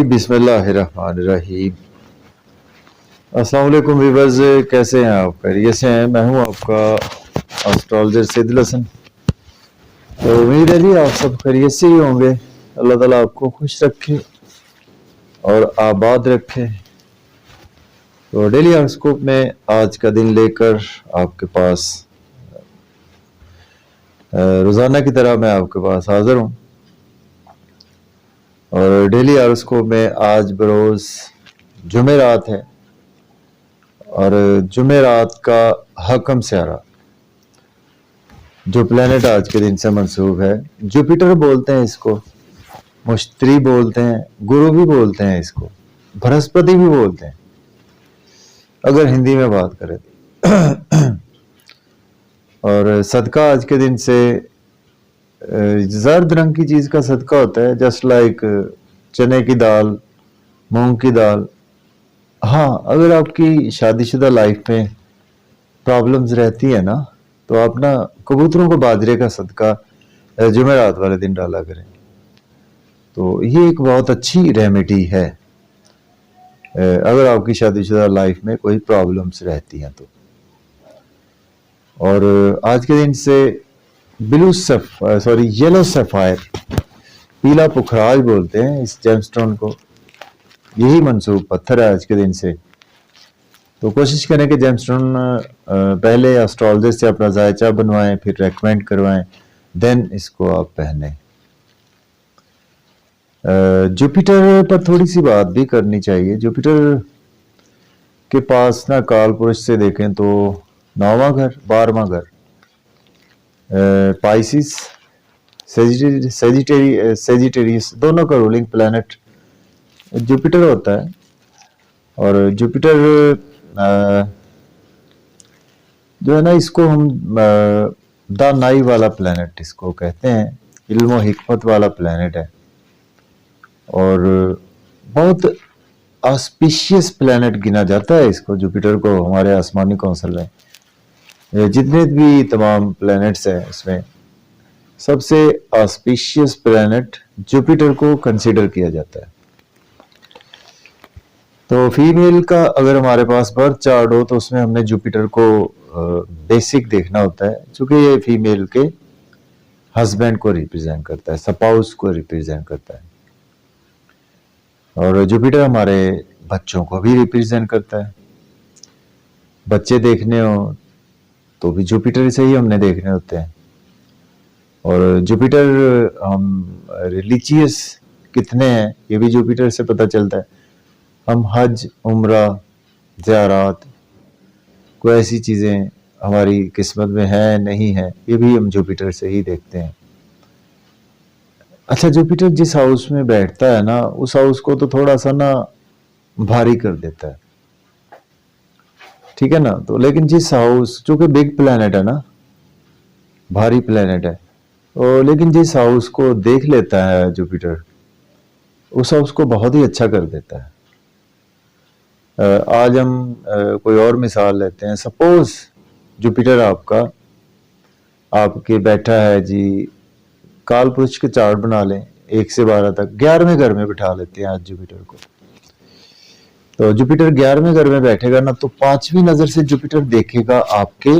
बिस्मिल्लाहिर्रहमानिर्रहीम। अस्सलाम वालेकुम व्यूअर्स, कैसे हैं आप? खैरियत से हैं? मैं हूं आपका एस्ट्रोलॉजर सैदुल हसन। तो उम्मीद है जी आप सब खैरियत से ही होंगे। अल्लाह ताला आपको खुश रखे और आबाद रखे। तो डेली हॉरोस्कोप में आज का दिन लेकर आपके पास रोज़ाना की तरह मैं आपके पास हाजिर हूँ। और डेली हॉरोस्कोप में आज बरोज़ जुमेरात है और जुमेरात का हकम स्यारा जो प्लेनेट आज के दिन से मंसूब है, जुपिटर बोलते हैं इसको, मुश्तरी बोलते हैं, गुरु भी बोलते हैं इसको, बृहस्पति भी बोलते हैं अगर हिंदी में बात करें तो। और सदका आज के दिन से जर्द रंग की चीज का सदका होता है, जस्ट लाइक चने की दाल, मूंग की दाल। हाँ, अगर आपकी शादीशुदा लाइफ में प्रॉब्लम्स रहती है ना, तो आप ना कबूतरों को बाजरे का सदका जुमेरात वाले दिन डाला करें। तो ये एक बहुत अच्छी रेमेडी है अगर आपकी शादीशुदा लाइफ में कोई प्रॉब्लम्स रहती हैं तो। और आज के दिन से येलो सफायर, पीला पुखराज बोलते हैं इस जेमस्टोन को, यही मंसूब पत्थर है आज के दिन से। तो कोशिश करें कि जेमस्टोन पहले एस्ट्रोलॉजर से अपना जायचा बनवाएं, फिर रेकमेंड करवाएं, देन इसको आप पहने। जुपिटर पर थोड़ी सी बात भी करनी चाहिए। जुपिटर के पास ना काल पुरुष से देखें तो 9वां घर, 12वां घर, पाइसिस, सेजिटेरियस दोनों का रूलिंग प्लैनेट जुपिटर होता है। और जुपिटर जो है ना, इसको हम दानाई वाला प्लैनेट इसको कहते हैं, इल्म हिकमत वाला प्लैनेट है और बहुत ऑस्पिशियस प्लैनेट गिना जाता है इसको, जुपिटर को, हमारे आसमानी कौंसिल में जितने भी तमाम प्लैनेट्स हैं उसमें सबसे ऑस्पिशियस प्लैनेट जुपिटर को कंसीडर किया जाता है। तो फीमेल का अगर हमारे पास बर्थ चार्ट हो तो उसमें हमने जुपिटर को बेसिक देखना होता है, क्योंकि ये फीमेल के हस्बैंड को रिप्रेजेंट करता है, स्पाउस को रिप्रेजेंट करता है। और जुपिटर हमारे बच्चों को भी रिप्रेजेंट करता है। बच्चे देखने हो तो भी जुपिटर से ही हमने देखने होते हैं। और जुपिटर हम रिलीजियस कितने हैं ये भी जुपिटर से पता चलता है। हम हज, उम्रा, ज़ियारात, कोई ऐसी चीज़ें हमारी किस्मत में है नहीं है, ये भी हम जुपिटर से ही देखते हैं। अच्छा, जुपिटर जिस हाउस में बैठता है ना, उस हाउस को तो थोड़ा सा ना भारी कर देता है, ठीक है ना। तो लेकिन जिस हाउस, चूंकि बिग प्लैनेट है ना, भारी प्लैनेट है, और लेकिन जिस हाउस को देख लेता है जुपिटर, उस हाउस को बहुत ही अच्छा कर देता है। आज हम कोई और मिसाल लेते हैं। सपोज जुपिटर आपके बैठा है जी, काल पुरुष के चार्ट बना लें 1 से 12 तक, 11वें घर में बिठा लेते हैं आज जुपिटर को। तो जुपिटर 11वें घर में बैठेगा ना, तो 5वीं नजर से जुपिटर देखेगा आपके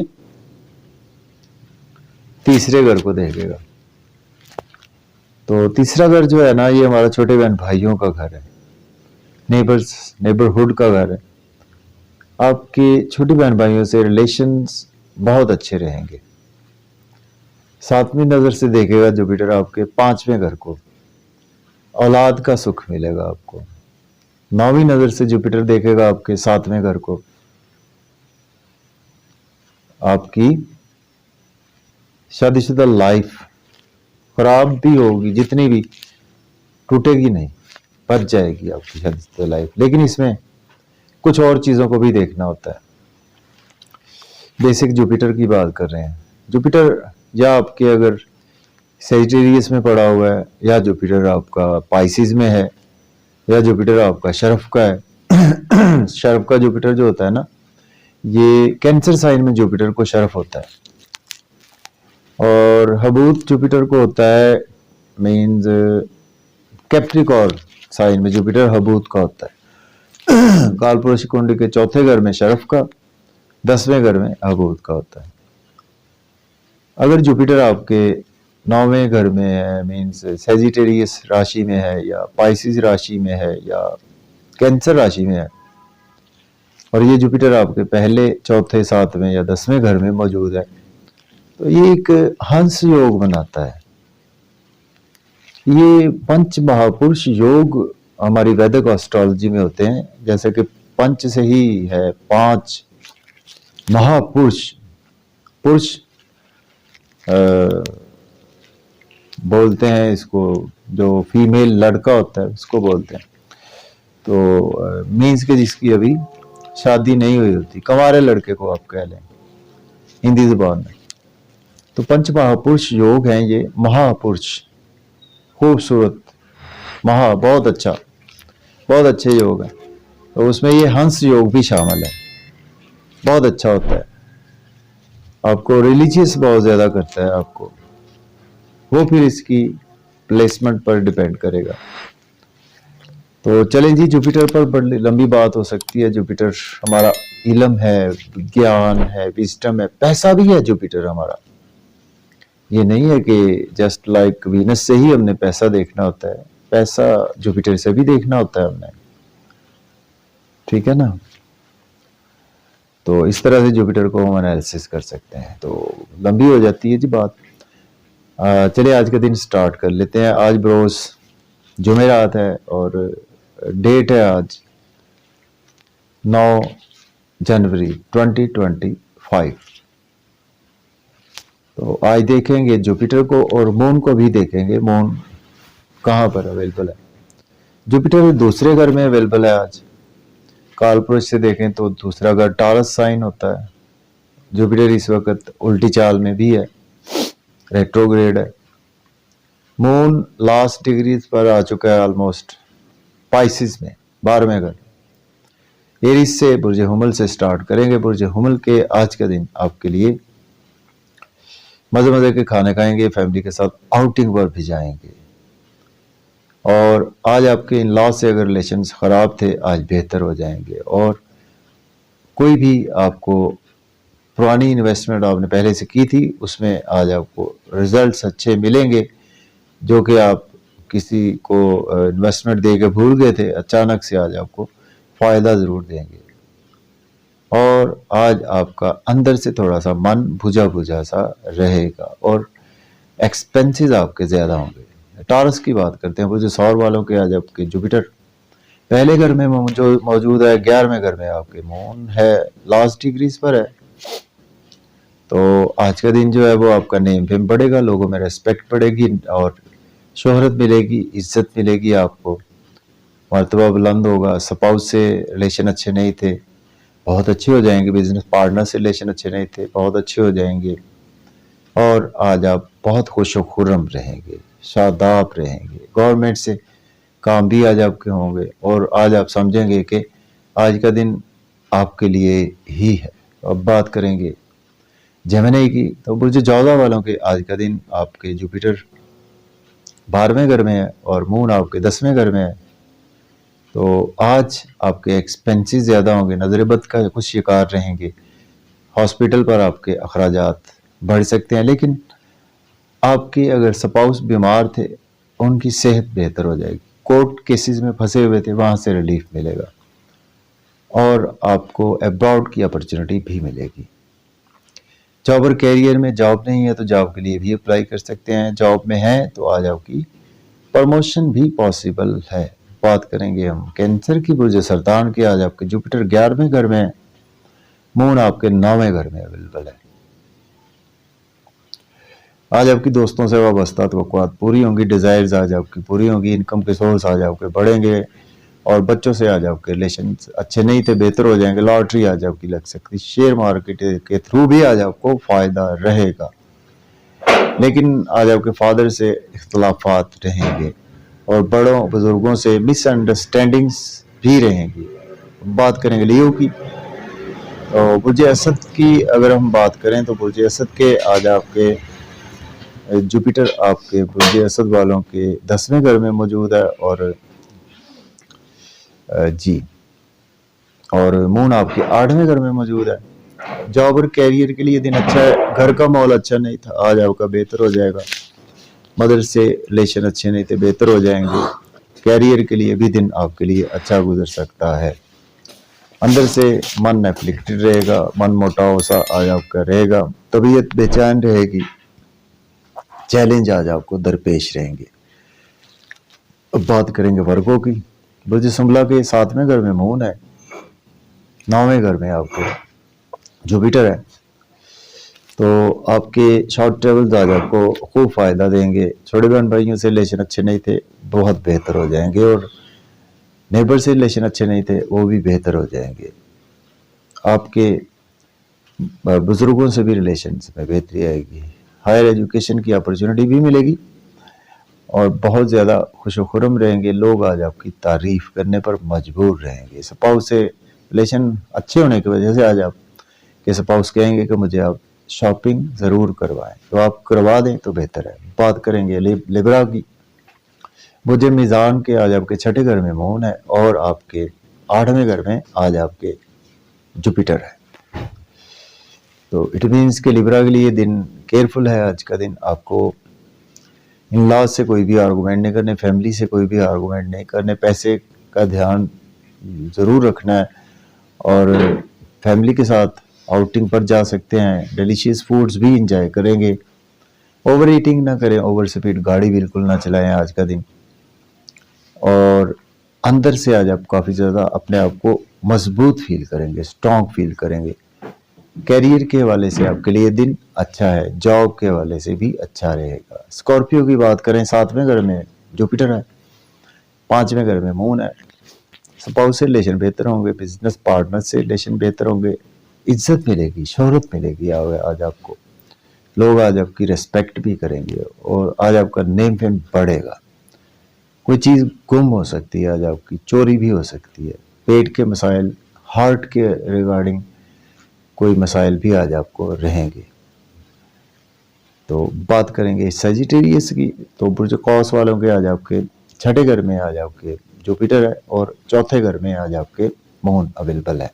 तीसरे घर को देखेगा। तो तीसरा घर जो है ना, ये हमारा छोटे बहन भाइयों का घर है, नेबरहुड का घर है। आपके छोटी बहन भाइयों से रिलेशंस बहुत अच्छे रहेंगे। 7वीं नजर से देखेगा जुपिटर आपके 5वें घर को, औलाद का सुख मिलेगा आपको। 9वीं नजर से जुपिटर देखेगा आपके 7वें घर को, आपकी शादीशुदा लाइफ खराब भी होगी, जितनी भी टूटेगी नहीं, बच जाएगी आपकी शादीशुदा लाइफ। लेकिन इसमें कुछ और चीजों को भी देखना होता है। बेसिक जुपिटर की बात कर रहे हैं। जुपिटर या आपके अगर सेजिटेरियस में पड़ा हुआ है, या जुपिटर आपका पाइसिस में है, या जुपिटर आपका शर्फ का है। शर्फ का जुपिटर जो होता है ना, ये कैंसर साइन में जुपिटर को शर्फ होता है। और हबूत जुपिटर को होता है मीन्स कैप्रिकॉर्न साइन में जुपिटर हबूत का होता है। कालपुरुष कुंड के चौथे घर में शरफ का, 10वें घर में हबूत का होता है। अगर जुपिटर आपके 9वें घर में है, मीन्स सेजिटेरियस राशि में है, या पाइसिस राशि में है, या कैंसर राशि में है, और ये जुपिटर आपके पहले, चौथे, 7वें या 10वें घर में मौजूद है, तो ये एक हंस योग बनाता है। ये पंच महापुरुष योग हमारी वैदिक एस्ट्रोलॉजी में होते हैं। जैसे कि पंच से ही है 5 महापुरुष, पुरुष बोलते हैं इसको, जो फीमेल लड़का होता है उसको बोलते हैं। तो मीन्स के जिसकी अभी शादी नहीं हुई होती, कंवारे लड़के को आप कह लें हिंदी जुबान में। तो पंच महापुरुष योग हैं ये, महापुरुष, खूबसूरत, बहुत अच्छा, बहुत अच्छे योग है। तो उसमें ये हंस योग भी शामिल है, बहुत अच्छा होता है। आपको रिलीजियस बहुत ज्यादा करता है आपको, वो फिर इसकी प्लेसमेंट पर डिपेंड करेगा। तो चलें जी, जुपिटर पर बड़ी लंबी बात हो सकती है। जुपिटर हमारा इल्म है, ज्ञान है, विजडम है, पैसा भी है जुपिटर हमारा। ये नहीं है कि जस्ट लाइक वीनस से ही हमने पैसा देखना होता है, पैसा जुपिटर से भी देखना होता है हमने, ठीक है ना। तो इस तरह से जुपिटर को हम एनालिसिस कर सकते हैं। तो लंबी हो जाती है जी बात। चलिए आज का दिन स्टार्ट कर लेते हैं। आज बरोज जुमेरात है और डेट है आज 9 जनवरी 2025। तो आज देखेंगे जुपिटर को और मून को भी देखेंगे। मून कहाँ पर अवेलेबल है? जुपिटर दूसरे घर में अवेलेबल है आज। कालपुरुष से देखें तो दूसरा घर टॉरस साइन होता है। जुपिटर इस वक्त उल्टी चाल में भी है, रेट्रोग्रेड है। मून लास्ट डिग्री पर आ चुका है ऑलमोस्ट पाइसिस में, 12वें घर। एरीज से बुर्ज हुमल से स्टार्ट करेंगे। बुर्ज हुमल के आज का दिन आपके लिए मजे मजे के खाने खाएंगे, फैमिली के साथ आउटिंग पर भी जाएंगे। और आज आपके इन लॉ से अगर रिलेशंस खराब थे, आज बेहतर हो जाएंगे। और कोई भी आपको पुरानी इन्वेस्टमेंट आपने पहले से की थी, उसमें आज आपको रिजल्ट्स अच्छे मिलेंगे। जो कि आप किसी को इन्वेस्टमेंट दे के भूल गए थे, अचानक से आज आपको फायदा जरूर देंगे। और आज आपका अंदर से थोड़ा सा मन बुझा बुझा सा रहेगा और एक्सपेंसेस आपके ज्यादा होंगे। टॉरस की बात करते हैं। वो जो सौर वालों के आज आपके जुपिटर पहले घर में जो मौजूद है, 11वें घर में आपके मून है, लास्ट डिग्रीज पर है। तो आज का दिन जो है वो आपका नेम फेम बढ़ेगा, लोगों में रेस्पेक्ट बढ़ेगी और शोहरत मिलेगी, इज्जत मिलेगी आपको, मर्तबा बुलंद होगा। स्पाउस से रिलेशन अच्छे नहीं थे, बहुत अच्छे हो जाएंगे। बिजनेस पार्टनर से रिलेशन अच्छे नहीं थे, बहुत अच्छे हो जाएंगे। और आज आप बहुत खुश व खुर्रम रहेंगे, शादाब रहेंगे। गवर्नमेंट से काम भी आज आपके होंगे और आज आप समझेंगे कि आज का दिन आपके लिए ही है। अब बात करेंगे जेमिनी की, तो बुर्ज जौजा वालों के आज का दिन आपके जुपिटर 12वें घर में है और मून आपके 10वें घर में है। तो आज आपके एक्सपेंसेस ज़्यादा होंगे, नजर बद का कुछ शिकार रहेंगे, हॉस्पिटल पर आपके अखराजात बढ़ सकते हैं। लेकिन आपके अगर स्पाउस बीमार थे, उनकी सेहत बेहतर हो जाएगी। कोर्ट केसेस में फंसे हुए थे, वहाँ से रिलीफ मिलेगा और आपको अब्रॉड की अपॉर्चुनिटी भी मिलेगी। जॉब और कैरियर में जॉब नहीं है तो जॉब के लिए भी अप्लाई कर सकते हैं। जॉब में है तो आज आपकी प्रमोशन भी पॉसिबल है। बात करेंगे हम कैंसर की बुर्ज सरतान की। आज आपके जुपिटर 11वें घर में, मून आपके 9वें घर में अवेलेबल है। आज आपकी दोस्तों से वाबस्ता तवक्कुआत पूरी होंगी, डिजायर्स आज आपकी पूरी होंगी, इनकम के सोर्स आज आपके बढ़ेंगे और बच्चों से आज आपके रिलेशन अच्छे नहीं थे, बेहतर हो जाएंगे। लॉटरी आज आपकी लग सकती, शेयर मार्केट के थ्रू भी आज आपको फायदा रहेगा। लेकिन आज आपके फादर से इख्तलाफात रहेंगे और बड़ों बुजुर्गों से मिसअंडरस्टैंडिंग्स भी रहेंगी। बात करेंगे लियो की। तो बुर्ज असद की अगर हम बात करें तो बुर्ज असद के आज आपके जुपिटर आपके बुर्ज असद वालों के 10वें घर में मौजूद है और जी। और मून आपके 8वें घर में मौजूद है। जॉब और कैरियर के लिए दिन अच्छा है। घर का माहौल अच्छा नहीं था, आज आपका बेहतर हो जाएगा। मदर से रिलेशन अच्छे नहीं थे, बेहतर हो जाएंगे। कैरियर के लिए भी दिन आपके लिए अच्छा गुजर सकता है। अंदर से मन एफ्लिक्टेड रहेगा, मन मोटाव सा आज आपका रहेगा, तबीयत बेचैन रहेगी, चैलेंज आज आपको दरपेश रहेंगे। अब बात करेंगे वर्गों की। बुर्ज संभला के 7वें घर में मून है, 9वें घर में आपको जुपिटर है। तो आपके शॉर्ट ट्रेवल्स आज आपको खूब फायदा देंगे। छोटे बहन भाइयों से रिलेशन अच्छे नहीं थे, बहुत बेहतर हो जाएंगे। और नेबर से रिलेशन अच्छे नहीं थे, वो भी बेहतर हो जाएंगे। आपके बुजुर्गों से भी रिलेशन में बेहतरी आएगी। हायर एजुकेशन की अपॉर्चुनिटी भी मिलेगी और बहुत ज़्यादा खुशो-खुर्रम रहेंगे। लोग आज आपकी तारीफ करने पर मजबूर रहेंगे। स्पाउस से रिलेशन अच्छे होने की वजह से आज आप के स्पाउस कहेंगे कि मुझे आप शॉपिंग ज़रूर करवाएं, तो आप करवा दें तो बेहतर है। बात करेंगे लिब्रा की। मुझे मीज़ान के आज आपके 6ठे घर में मून है और आपके 8वें घर में आज आपके जुपिटर है। तो इट मीन्स के लिब्रा के लिए दिन केयरफुल है। आज का दिन आपको इन लॉज से कोई भी आर्गूमेंट नहीं करने, फैमिली से कोई भी आर्गूमेंट नहीं करने, पैसे का ध्यान ज़रूर रखना है और फैमिली के साथ आउटिंग पर जा सकते हैं। डिलीशियस फूड्स भी इंजॉय करेंगे। ओवर ईटिंग ना करें, ओवर स्पीड गाड़ी बिल्कुल ना चलाएं आज का दिन। और अंदर से आज आप काफ़ी ज़्यादा अपने आप को मजबूत फील करेंगे, स्ट्रॉन्ग फील करेंगे। कैरियर के हवाले से आपके लिए दिन अच्छा है, जॉब के हवाले से भी अच्छा रहेगा। स्कॉर्पियो की बात करें, 7वें घर में जुपिटर है, 5वें घर में मून है। स्पाउस से रिलेशन बेहतर होंगे, बिजनेस पार्टनर से रिलेशन बेहतर होंगे, इज्जत मिलेगी, शोहरत मिलेगी आज आपको। लोग आज आपकी रिस्पेक्ट भी करेंगे और आज आपका नेम फेम बढ़ेगा। कोई चीज़ गुम हो सकती है, आज आपकी चोरी भी हो सकती है। पेट के मसाइल, हार्ट के रिगार्डिंग कोई मसाइल भी आज आपको रहेंगे। तो बात करेंगे सजिटेरियस की। तो बुर्ज कौस वालों के आज आपके 6ठे घर में आज आपके जुपिटर है और 4थे घर में आज आपके मून अवेलेबल है।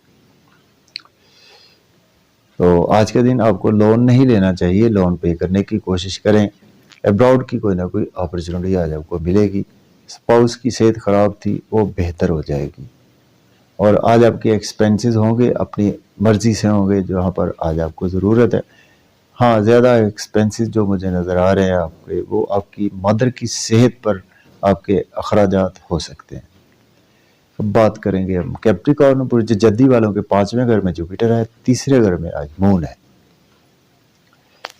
तो आज के दिन आपको लोन नहीं लेना चाहिए, लोन पे करने की कोशिश करें। अब्रॉड की कोई ना कोई अपॉर्चुनिटी आज आपको मिलेगी। स्पाउस की सेहत ख़राब थी, वो बेहतर हो जाएगी। और आज आपके एक्सपेंसेस होंगे अपनी मर्ज़ी से होंगे, जहाँ पर आज आपको ज़रूरत है। हाँ, ज़्यादा एक्सपेंसेस जो मुझे नज़र आ रहे हैं आपके, वो आपकी मदर की सेहत पर आपके अखराजात हो सकते हैं। अब बात करेंगे हम कैप्रिकॉर्न बुर्ज जद्दी वालों के 5वें घर में जुपिटर है, 3रे घर में आज मून है।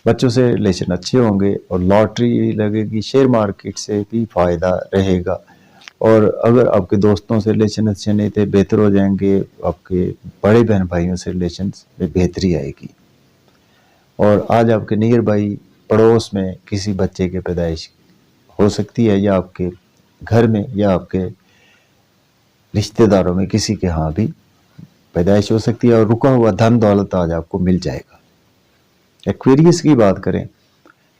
बच्चों से रिलेशन अच्छे होंगे और लॉटरी लगेगी, शेयर मार्केट से भी फ़ायदा रहेगा। और अगर आपके दोस्तों से रिलेशन अच्छे नहीं थे, बेहतर हो जाएंगे। आपके बड़े बहन भाइयों से रिलेशन में बेहतरी आएगी। और आज आपके नियर बाई पड़ोस में किसी बच्चे के पैदाइश हो सकती है, या आपके घर में या आपके रिश्तेदारों में किसी के यहाँ भी पैदाइश हो सकती है। और रुका हुआ धन दौलत आज आपको मिल जाएगा। एक्वेरियस की बात करें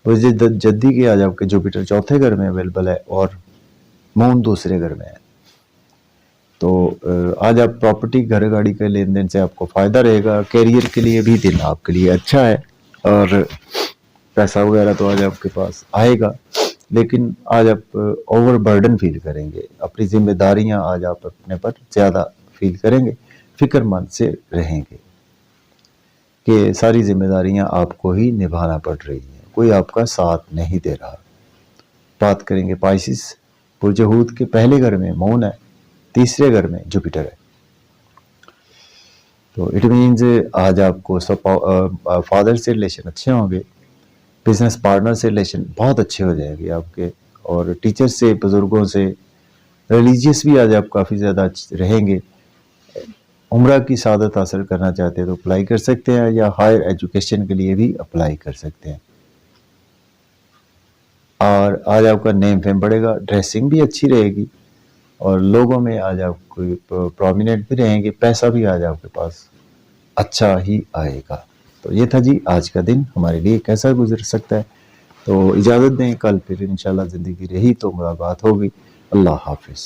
तो जद्दी के आज आपके जुपिटर 4थे घर में अवेलेबल है और मून 2रे घर में है। तो आज आप प्रॉपर्टी, घर गाड़ी के लेन देन से आपको फ़ायदा रहेगा। कैरियर के लिए भी दिन आपके लिए अच्छा है और पैसा वगैरह तो आज आपके पास आएगा, लेकिन आज आप ओवर बर्डन फील करेंगे। अपनी जिम्मेदारियां आज आप अपने पर ज़्यादा फील करेंगे, फिक्रमंद से रहेंगे कि सारी जिम्मेदारियां आपको ही निभाना पड़ रही हैं, कोई आपका साथ नहीं दे रहा। बात करेंगे पाइसिस बुर्ज हूत के 1ले घर में मून है, 3रे घर में जुपिटर है। तो इट मीन्स आज आपको फादर से रिलेशन अच्छे होंगे, बिजनेस पार्टनर से रिलेशन बहुत अच्छे हो जाएंगे आपके, और टीचर से, बुजुर्गों से, रिलीजियस भी आज आप काफ़ी ज़्यादा रहेंगे। उम्रा की सादत हासिल करना चाहते हैं तो अप्लाई कर सकते हैं, या हायर एजुकेशन के लिए भी अप्लाई कर सकते हैं। और आज आपका नेम फेम बढ़ेगा, ड्रेसिंग भी अच्छी रहेगी और लोगों में आज आप कोई प्रोमिनेंट भी रहेंगे, पैसा भी आज आपके पास अच्छा ही आएगा। तो ये था जी आज का दिन हमारे लिए कैसा गुजर सकता है। तो इजाज़त दें, कल फिर इंशाल्लाह ज़िंदगी रही तो मुलाकात होगी। अल्लाह हाफिज़।